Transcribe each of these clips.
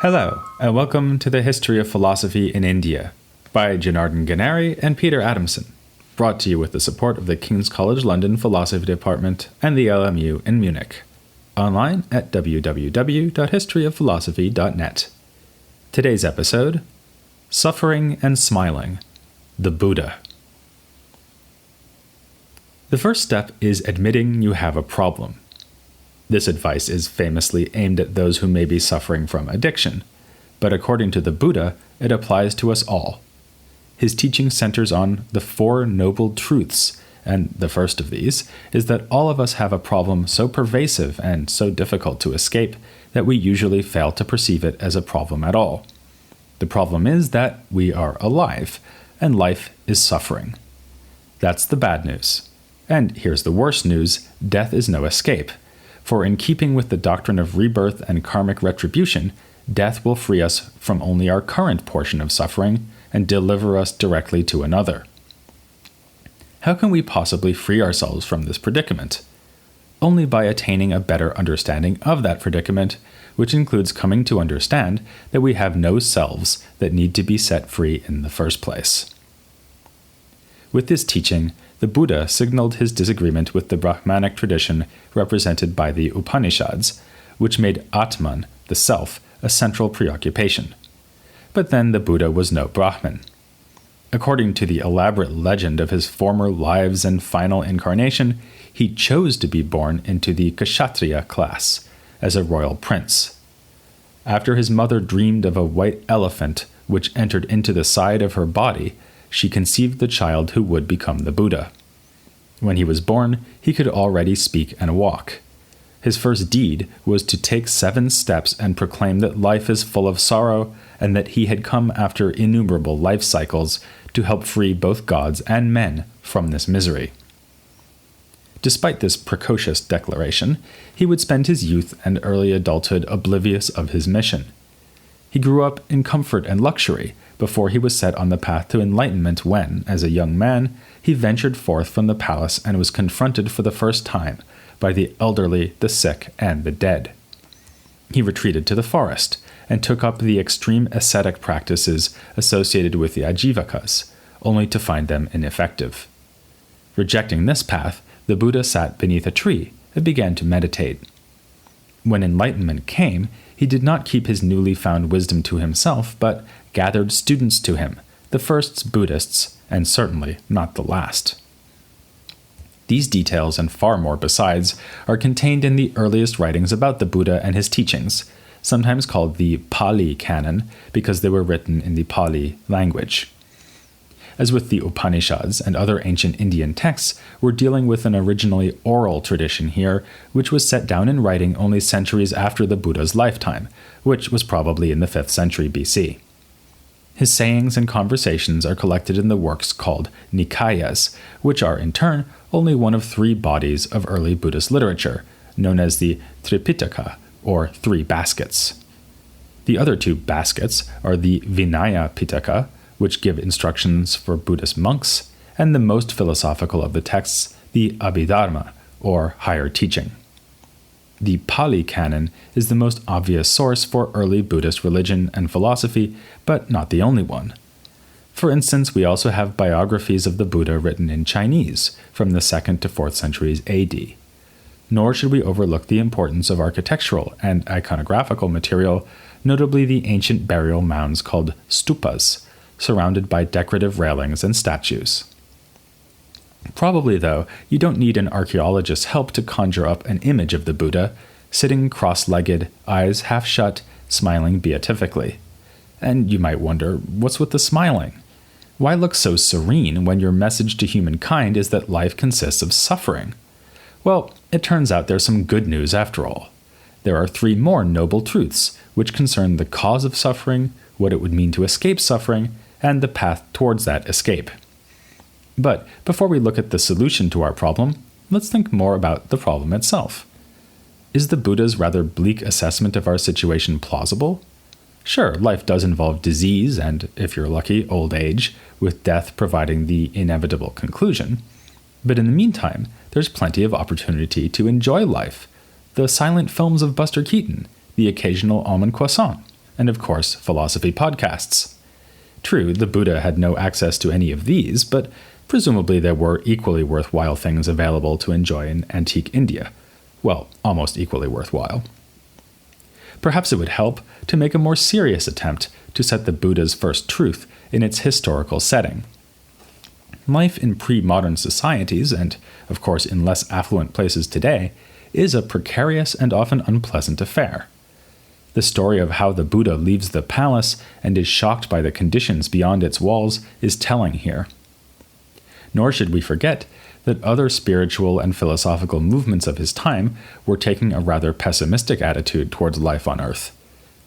Hello, and welcome to the History of Philosophy in India by Janardhan Ganeri and Peter Adamson, brought to you with the support of the King's College London Philosophy Department and the LMU in Munich, online at www.historyofphilosophy.net. Today's episode, Suffering and Smiling, the Buddha. The first step is admitting you have a problem. This advice is famously aimed at those who may be suffering from addiction, but according to the Buddha, it applies to us all. His teaching centers on the Four Noble Truths, and the first of these is that all of us have a problem so pervasive and so difficult to escape that we usually fail to perceive it as a problem at all. The problem is that we are alive, and life is suffering. That's the bad news. And here's the worst news: death is no escape. For in keeping with the doctrine of rebirth and karmic retribution, death will free us from only our current portion of suffering and deliver us directly to another. How can we possibly free ourselves from this predicament? Only by attaining a better understanding of that predicament, which includes coming to understand that we have no selves that need to be set free in the first place. With this teaching, the Buddha signaled his disagreement with the Brahmanic tradition represented by the Upanishads, which made Atman, the self, a central preoccupation. But then the Buddha was no Brahmin. According to the elaborate legend of his former lives and final incarnation, he chose to be born into the Kshatriya class, as a royal prince. After his mother dreamed of a white elephant which entered into the side of her body, she conceived the child who would become the Buddha. When he was born, he could already speak and walk. His first deed was to take 7 steps and proclaim that life is full of sorrow and that he had come after innumerable life cycles to help free both gods and men from this misery. Despite this precocious declaration, he would spend his youth and early adulthood oblivious of his mission. He grew up in comfort and luxury before he was set on the path to enlightenment when, as a young man, he ventured forth from the palace and was confronted for the first time by the elderly, the sick, and the dead. He retreated to the forest and took up the extreme ascetic practices associated with the Ajivakas, only to find them ineffective. Rejecting this path, the Buddha sat beneath a tree and began to meditate. When enlightenment came, he did not keep his newly found wisdom to himself, but gathered students to him, the first Buddhists, and certainly not the last. These details, and far more besides, are contained in the earliest writings about the Buddha and his teachings, sometimes called the Pali Canon because they were written in the Pali language. As with the Upanishads and other ancient Indian texts, we're dealing with an originally oral tradition here, which was set down in writing only centuries after the Buddha's lifetime, which was probably in the 5th century BC. His sayings and conversations are collected in the works called Nikayas, which are, in turn, only one of 3 bodies of early Buddhist literature, known as the Tripitaka, or 3 baskets. The other 2 baskets are the Vinaya Pitaka, which give instructions for Buddhist monks, and the most philosophical of the texts, the Abhidharma, or higher teaching. The Pali Canon is the most obvious source for early Buddhist religion and philosophy, but not the only one. For instance, we also have biographies of the Buddha written in Chinese from the 2nd to 4th centuries AD. Nor should we overlook the importance of architectural and iconographical material, notably the ancient burial mounds called stupas, surrounded by decorative railings and statues. Probably, though, you don't need an archaeologist's help to conjure up an image of the Buddha, sitting cross-legged, eyes half shut, smiling beatifically. And you might wonder, what's with the smiling? Why look so serene when your message to humankind is that life consists of suffering? Well, it turns out there's some good news after all. There are 3 more noble truths, which concern the cause of suffering, what it would mean to escape suffering, and the path towards that escape. But before we look at the solution to our problem, let's think more about the problem itself. Is the Buddha's rather bleak assessment of our situation plausible? Sure, life does involve disease and, if you're lucky, old age, with death providing the inevitable conclusion. But in the meantime, there's plenty of opportunity to enjoy life. The silent films of Buster Keaton, the occasional almond croissant, and of course, philosophy podcasts. True, the Buddha had no access to any of these, but presumably there were equally worthwhile things available to enjoy in antique India. Well, almost equally worthwhile. Perhaps it would help to make a more serious attempt to set the Buddha's first truth in its historical setting. Life in pre-modern societies, and of course in less affluent places today, is a precarious and often unpleasant affair. The story of how the Buddha leaves the palace and is shocked by the conditions beyond its walls is telling here. Nor should we forget that other spiritual and philosophical movements of his time were taking a rather pessimistic attitude towards life on earth.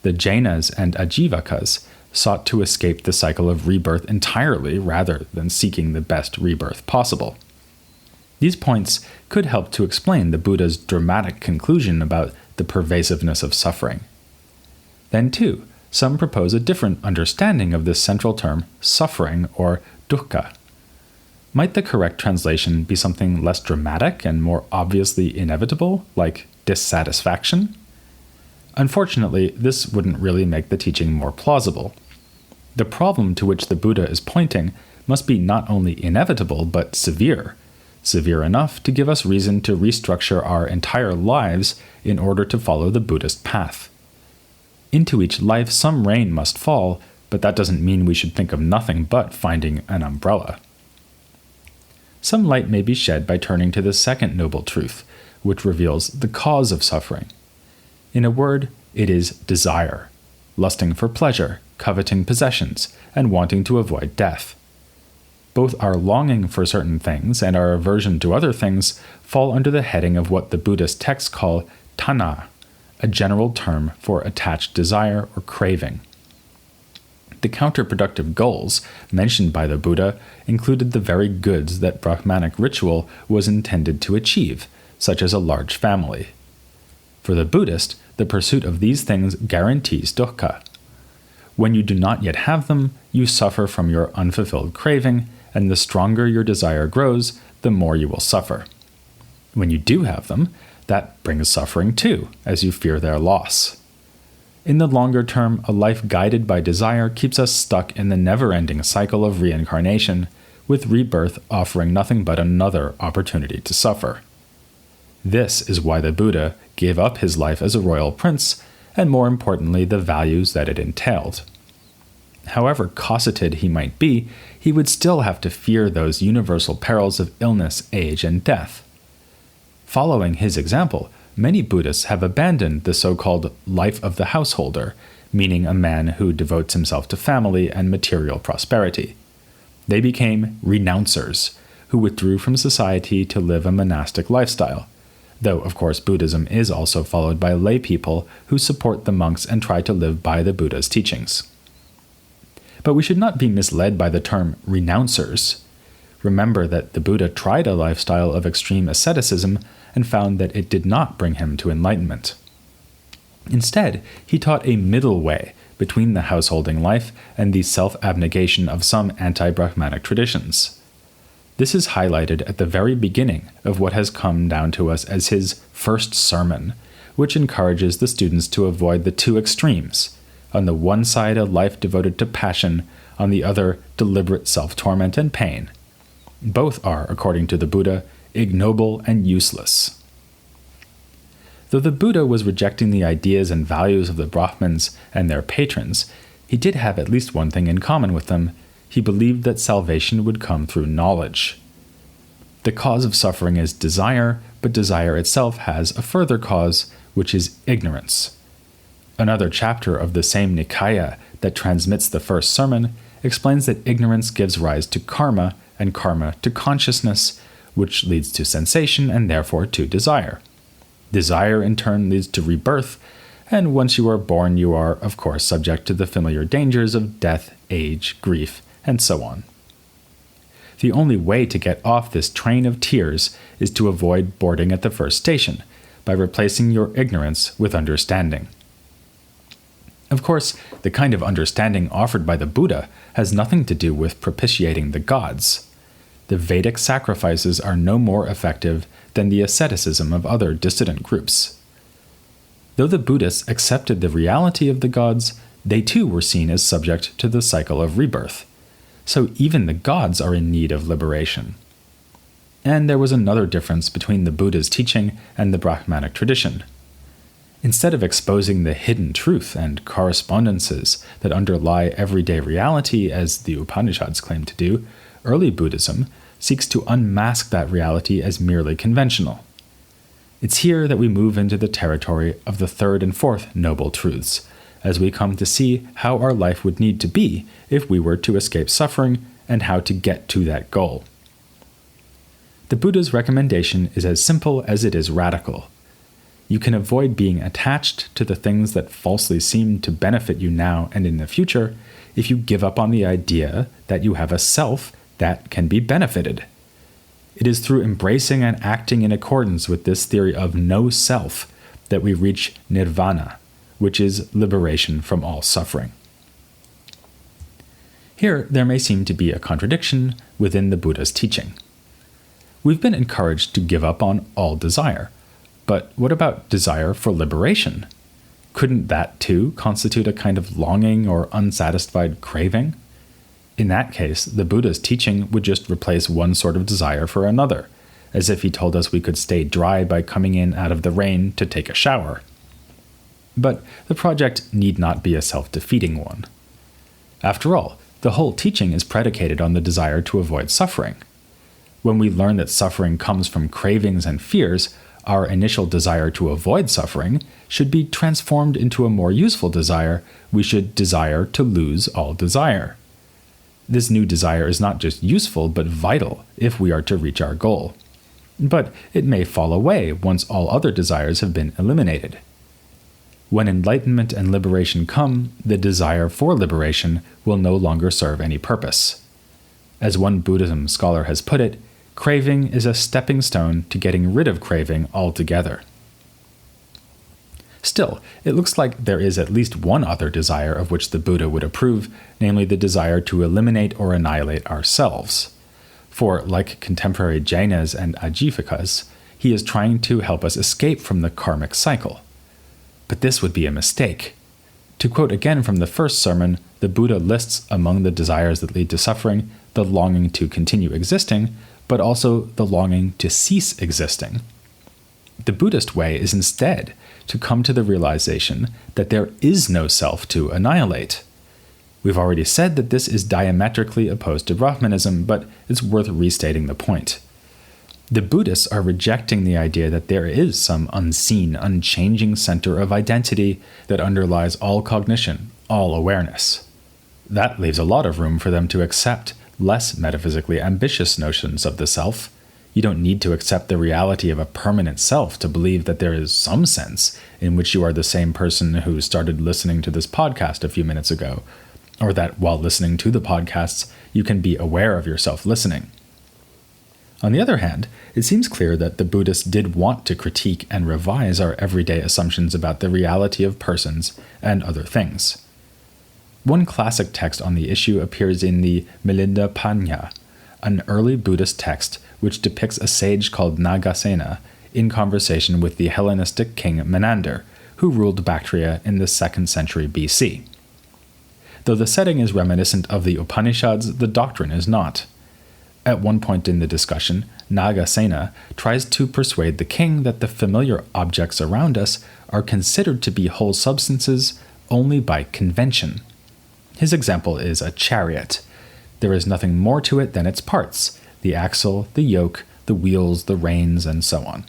The Jainas and Ajivakas sought to escape the cycle of rebirth entirely rather than seeking the best rebirth possible. These points could help to explain the Buddha's dramatic conclusion about the pervasiveness of suffering. Then, too, some propose a different understanding of this central term, suffering, or dukkha. Might the correct translation be something less dramatic and more obviously inevitable, like dissatisfaction? Unfortunately, this wouldn't really make the teaching more plausible. The problem to which the Buddha is pointing must be not only inevitable, but severe enough to give us reason to restructure our entire lives in order to follow the Buddhist path. Into each life some rain must fall, but that doesn't mean we should think of nothing but finding an umbrella. Some light may be shed by turning to the second noble truth, which reveals the cause of suffering. In a word, it is desire, lusting for pleasure, coveting possessions, and wanting to avoid death. Both our longing for certain things and our aversion to other things fall under the heading of what the Buddhist texts call tanha, a general term for attached desire or craving. The counterproductive goals mentioned by the Buddha included the very goods that Brahmanic ritual was intended to achieve, such as a large family. For the Buddhist, the pursuit of these things guarantees dukkha. When you do not yet have them, you suffer from your unfulfilled craving, and the stronger your desire grows, the more you will suffer. When you do have them, that brings suffering too, as you fear their loss. In the longer term, a life guided by desire keeps us stuck in the never-ending cycle of reincarnation, with rebirth offering nothing but another opportunity to suffer. This is why the Buddha gave up his life as a royal prince, and more importantly, the values that it entailed. However cosseted he might be, he would still have to fear those universal perils of illness, age, and death. Following his example, many Buddhists have abandoned the so-called life of the householder, meaning a man who devotes himself to family and material prosperity. They became renouncers, who withdrew from society to live a monastic lifestyle, though of course Buddhism is also followed by lay people who support the monks and try to live by the Buddha's teachings. But we should not be misled by the term renouncers. Remember that the Buddha tried a lifestyle of extreme asceticism and found that it did not bring him to enlightenment. Instead, he taught a middle way between the householding life and the self-abnegation of some anti-Brahmanic traditions. This is highlighted at the very beginning of what has come down to us as his first sermon, which encourages the students to avoid the two extremes. On the one side, a life devoted to passion, on the other, deliberate self-torment and pain. Both are, according to the Buddha, ignoble and useless. Though the Buddha was rejecting the ideas and values of the Brahmins and their patrons, he did have at least one thing in common with them. He believed that salvation would come through knowledge. The cause of suffering is desire, but desire itself has a further cause, which is ignorance. Another chapter of the same Nikaya that transmits the first sermon explains that ignorance gives rise to karma, and karma to consciousness, which leads to sensation and therefore to desire. Desire in turn leads to rebirth, and once you are born you are, of course, subject to the familiar dangers of death, age, grief, and so on. The only way to get off this train of tears is to avoid boarding at the first station, by replacing your ignorance with understanding. Of course, the kind of understanding offered by the Buddha has nothing to do with propitiating the gods. The Vedic sacrifices are no more effective than the asceticism of other dissident groups. Though the Buddhists accepted the reality of the gods, they too were seen as subject to the cycle of rebirth. So even the gods are in need of liberation. And there was another difference between the Buddha's teaching and the Brahmanic tradition. Instead of exposing the hidden truth and correspondences that underlie everyday reality, as the Upanishads claim to do, early Buddhism seeks to unmask that reality as merely conventional. It's here that we move into the territory of the third and fourth noble truths, as we come to see how our life would need to be if we were to escape suffering and how to get to that goal. The Buddha's recommendation is as simple as it is radical. You can avoid being attached to the things that falsely seem to benefit you now and in the future if you give up on the idea that you have a self that can be benefited. It is through embracing and acting in accordance with this theory of no self that we reach nirvana, which is liberation from all suffering. Here, there may seem to be a contradiction within the Buddha's teaching. We've been encouraged to give up on all desire, but what about desire for liberation? Couldn't that too constitute a kind of longing or unsatisfied craving? In that case, the Buddha's teaching would just replace one sort of desire for another, as if he told us we could stay dry by coming in out of the rain to take a shower. But the project need not be a self-defeating one. After all, the whole teaching is predicated on the desire to avoid suffering. When we learn that suffering comes from cravings and fears, our initial desire to avoid suffering should be transformed into a more useful desire. We should desire to lose all desire. This new desire is not just useful, but vital if we are to reach our goal. But it may fall away once all other desires have been eliminated. When enlightenment and liberation come, the desire for liberation will no longer serve any purpose. As one Buddhism scholar has put it, craving is a stepping stone to getting rid of craving altogether. Still, it looks like there is at least one other desire of which the Buddha would approve, namely the desire to eliminate or annihilate ourselves. For, like contemporary Jainas and Ajivikas, he is trying to help us escape from the karmic cycle. But this would be a mistake. To quote again from the first sermon, the Buddha lists among the desires that lead to suffering the longing to continue existing, but also the longing to cease existing. The Buddhist way is instead to come to the realization that there is no self to annihilate. We've already said that this is diametrically opposed to Brahmanism, but it's worth restating the point. The Buddhists are rejecting the idea that there is some unseen, unchanging center of identity that underlies all cognition, all awareness. That leaves a lot of room for them to accept less metaphysically ambitious notions of the self. You don't need to accept the reality of a permanent self to believe that there is some sense in which you are the same person who started listening to this podcast a few minutes ago, or that while listening to the podcasts, you can be aware of yourself listening. On the other hand, it seems clear that the Buddhists did want to critique and revise our everyday assumptions about the reality of persons and other things. One classic text on the issue appears in the Milinda Panya, an early Buddhist text which depicts a sage called Nagasena in conversation with the Hellenistic king Menander, who ruled Bactria in the 2nd century BC. Though the setting is reminiscent of the Upanishads, the doctrine is not. At one point in the discussion, Nagasena tries to persuade the king that the familiar objects around us are considered to be whole substances only by convention. His example is a chariot. There is nothing more to it than its parts, the axle, the yoke, the wheels, the reins, and so on.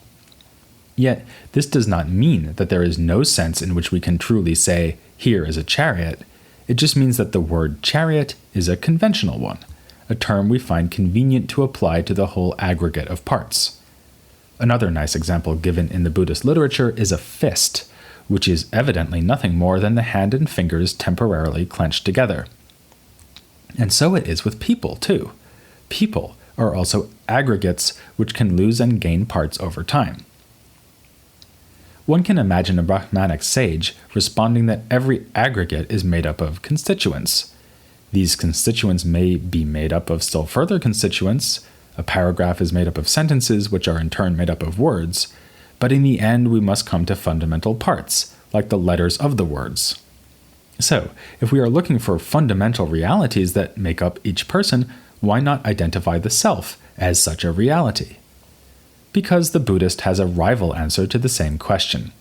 Yet, this does not mean that there is no sense in which we can truly say, here is a chariot. It just means that the word chariot is a conventional one, a term we find convenient to apply to the whole aggregate of parts. Another nice example given in the Buddhist literature is a fist, which is evidently nothing more than the hand and fingers temporarily clenched together. And so it is with people, too. People are also aggregates which can lose and gain parts over time. One can imagine a Brahmanic sage responding that every aggregate is made up of constituents. These constituents may be made up of still further constituents. A paragraph is made up of sentences, which are in turn made up of words. But in the end, we must come to fundamental parts, like the letters of the words. So, if we are looking for fundamental realities that make up each person, why not identify the self as such a reality? Because the Buddhist has a rival answer to the same question.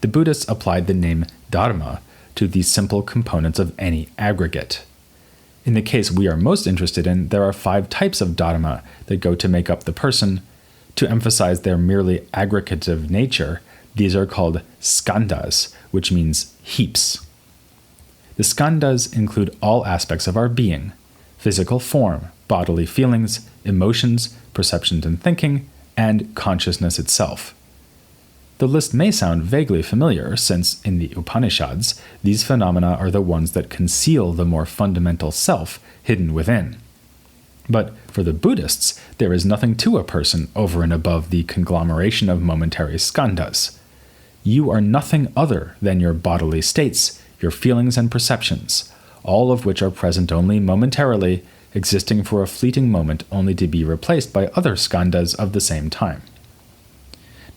The Buddhists applied the name dharma to the simple components of any aggregate. In the case we are most interested in, there are 5 types of dharma that go to make up the person. To emphasize their merely aggregative nature, these are called skandhas, which means heaps. The skandhas include all aspects of our being: physical form, bodily feelings, emotions, perceptions and thinking, and consciousness itself. The list may sound vaguely familiar, since in the Upanishads, these phenomena are the ones that conceal the more fundamental self hidden within. But for the Buddhists, there is nothing to a person over and above the conglomeration of momentary skandhas. You are nothing other than your bodily states, your feelings and perceptions, all of which are present only momentarily, existing for a fleeting moment only to be replaced by other skandhas of the same time.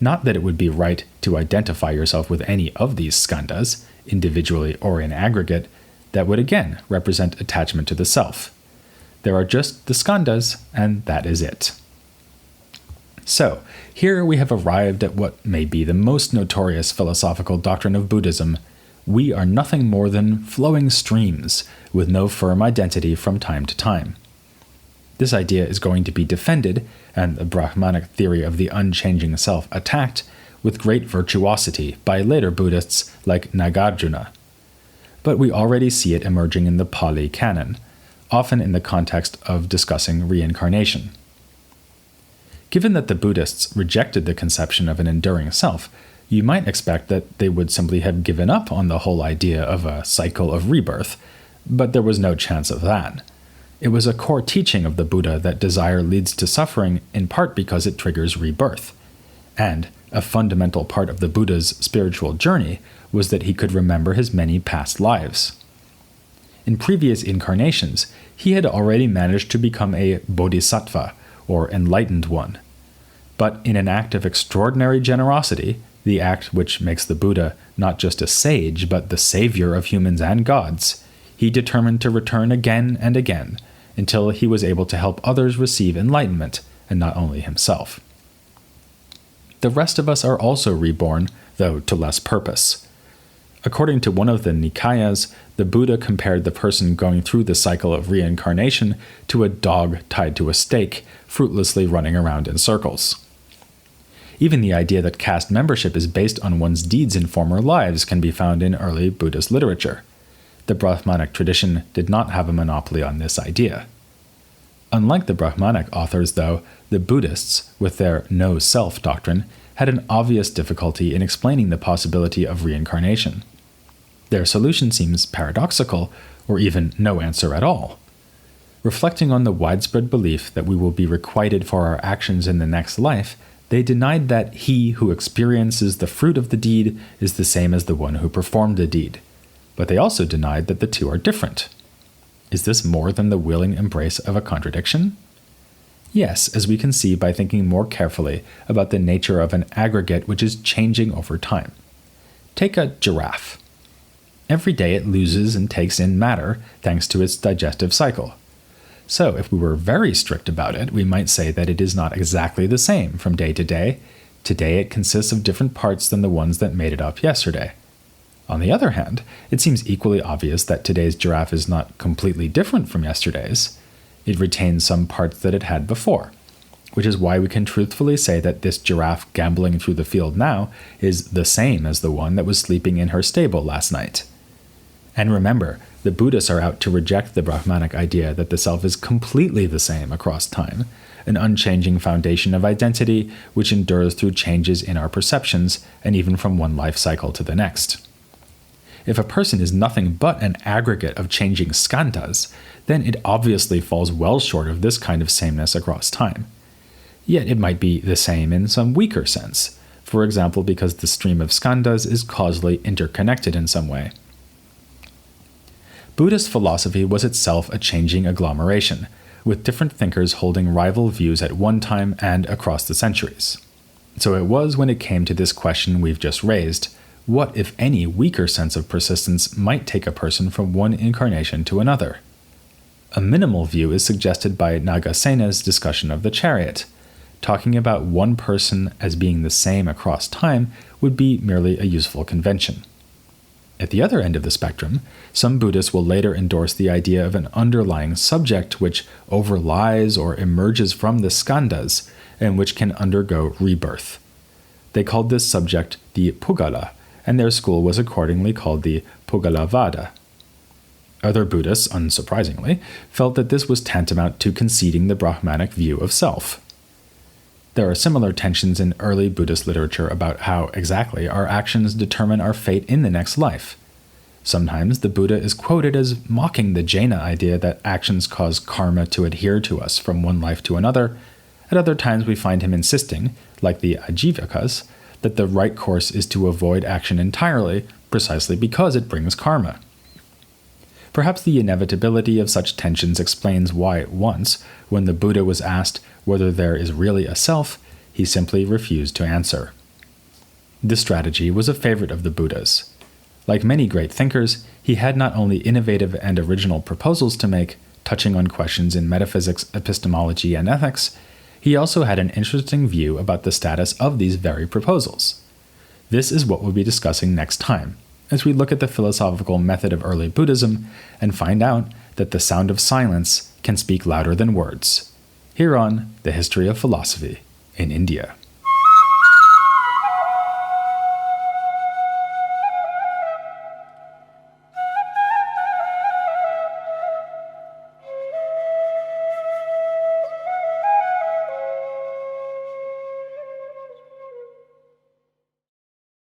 Not that it would be right to identify yourself with any of these skandhas, individually or in aggregate. That would again represent attachment to the self. There are just the skandhas, and that is it. So, here we have arrived at what may be the most notorious philosophical doctrine of Buddhism. We are nothing more than flowing streams, with no firm identity from time to time. This idea is going to be defended, and the Brahmanic theory of the unchanging self attacked, with great virtuosity by later Buddhists like Nagarjuna. But we already see it emerging in the Pali Canon, often in the context of discussing reincarnation. Given that the Buddhists rejected the conception of an enduring self, you might expect that they would simply have given up on the whole idea of a cycle of rebirth, but there was no chance of that. It was a core teaching of the Buddha that desire leads to suffering in part because it triggers rebirth. And a fundamental part of the Buddha's spiritual journey was that he could remember his many past lives. In previous incarnations, he had already managed to become a bodhisattva, or enlightened one. But in an act of extraordinary generosity, the act which makes the Buddha not just a sage, but the savior of humans and gods, he determined to return again and again, until he was able to help others receive enlightenment, and not only himself. The rest of us are also reborn, though to less purpose. According to one of the Nikayas, the Buddha compared the person going through the cycle of reincarnation to a dog tied to a stake, fruitlessly running around in circles. Even the idea that caste membership is based on one's deeds in former lives can be found in early Buddhist literature. The Brahmanic tradition did not have a monopoly on this idea. Unlike the Brahmanic authors, though, the Buddhists, with their no-self doctrine, had an obvious difficulty in explaining the possibility of reincarnation. Their solution seems paradoxical, or even no answer at all. Reflecting on the widespread belief that we will be requited for our actions in the next life, they denied that he who experiences the fruit of the deed is the same as the one who performed the deed. But they also denied that the two are different. Is this more than the willing embrace of a contradiction? Yes, as we can see by thinking more carefully about the nature of an aggregate which is changing over time. Take a giraffe. Every day it loses and takes in matter thanks to its digestive cycle. So if we were very strict about it, we might say that it is not exactly the same from day to day. Today it consists of different parts than the ones that made it up yesterday. On the other hand, it seems equally obvious that today's giraffe is not completely different from yesterday's. It retains some parts that it had before, which is why we can truthfully say that this giraffe gambling through the field now is the same as the one that was sleeping in her stable last night. And remember, the Buddhists are out to reject the Brahmanic idea that the self is completely the same across time, an unchanging foundation of identity which endures through changes in our perceptions and even from one life cycle to the next. If a person is nothing but an aggregate of changing skandhas, then it obviously falls well short of this kind of sameness across time. Yet it might be the same in some weaker sense, for example because the stream of skandhas is causally interconnected in some way. Buddhist philosophy was itself a changing agglomeration, with different thinkers holding rival views at one time and across the centuries. So it was when it came to this question we've just raised, what, if any, weaker sense of persistence might take a person from one incarnation to another? A minimal view is suggested by Nagasena's discussion of the chariot. Talking about one person as being the same across time would be merely a useful convention. At the other end of the spectrum, some Buddhists will later endorse the idea of an underlying subject which overlies or emerges from the skandhas and which can undergo rebirth. They called this subject the Pugala, and their school was accordingly called the Pugalavada. Other Buddhists, unsurprisingly, felt that this was tantamount to conceding the Brahmanic view of self. There are similar tensions in early Buddhist literature about how exactly our actions determine our fate in the next life. Sometimes the Buddha is quoted as mocking the Jaina idea that actions cause karma to adhere to us from one life to another. At other times we find him insisting, like the Ajivakas, that the right course is to avoid action entirely, precisely because it brings karma. Perhaps the inevitability of such tensions explains why once, when the Buddha was asked whether there is really a self, he simply refused to answer. This strategy was a favorite of the Buddha's. Like many great thinkers, he had not only innovative and original proposals to make, touching on questions in metaphysics, epistemology, and ethics, he also had an interesting view about the status of these very proposals. This is what we'll be discussing next time, as we look at the philosophical method of early Buddhism and find out that the sound of silence can speak louder than words. Here on The History of Philosophy in India.